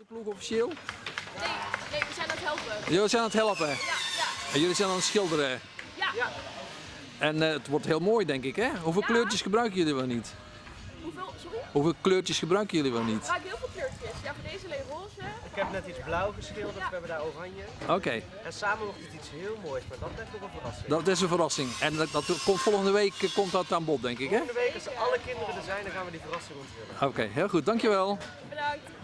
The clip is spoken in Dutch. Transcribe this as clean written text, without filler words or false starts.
De ploeg officieel? Nee, we zijn aan het helpen. Jullie zijn aan het helpen. Ja. En jullie zijn aan het schilderen. Ja. En het wordt heel mooi, denk ik, hè? Hoeveel kleurtjes gebruiken jullie wel niet? Hoeveel? Sorry? Hoeveel kleurtjes gebruiken jullie wel niet? Ik gebruik heel veel kleurtjes. Ja, voor deze alleen roze. Ik heb net iets blauw geschilderd, we hebben daar oranje. Oké, En samen wordt het iets heel moois, maar dat blijft nog een verrassing. dat is een verrassing. En dat komt volgende week komt dat aan bod, denk ik, hè? Volgende week, als alle kinderen er zijn, dan gaan we die verrassing onthullen. Oké, heel goed. Dankjewel. Bedankt.